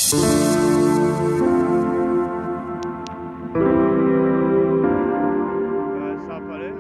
Ça apparaît.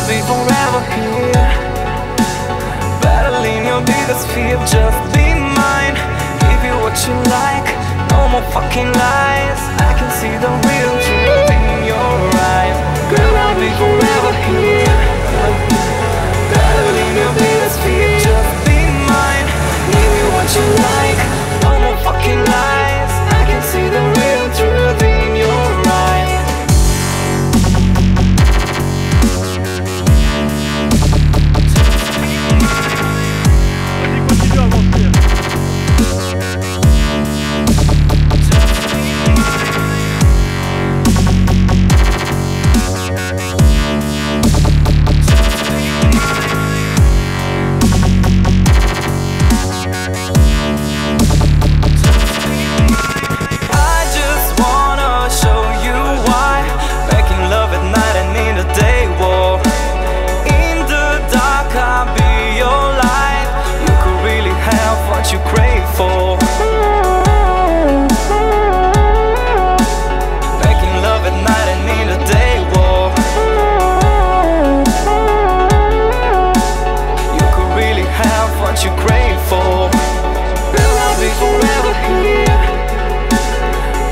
Be forever here, battling your biggest fear. Just be mine, give you what you like. No more fucking lies. I can see the real truth in your eyes. Girl, I'll be forever here, battling your biggest fear. Just be mine, give you what you like. No more fucking lies. I can see the real truth in your eyes. Continue à avancer. You crave for, making love at night and in the day war. You could really have what you crave for. Girl, I'll be forever here,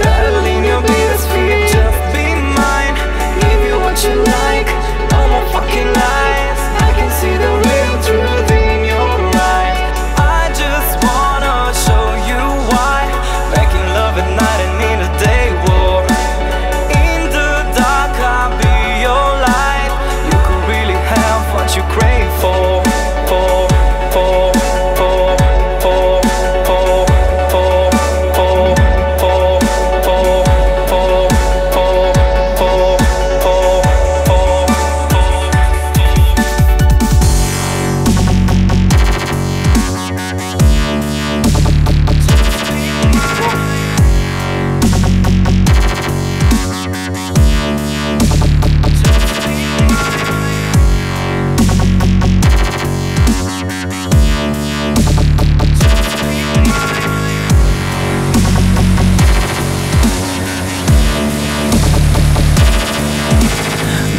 battling your biggest fear. Just be mine, give you what you like. No more fucking lies. I can see the real truth in your eyes. I just wanna show you why, making love at night and in the day war. In the dark I'll be your light. You could really have what you crave for, for, for, for, for, for, for, for, for, for, for, for, for, for, for.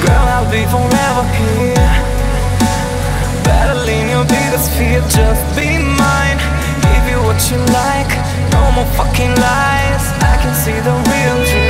Girl, I'll be forever here, battling your biggest fear. Just be mine, give you what you like. No more fucking lies. I can see the real truth.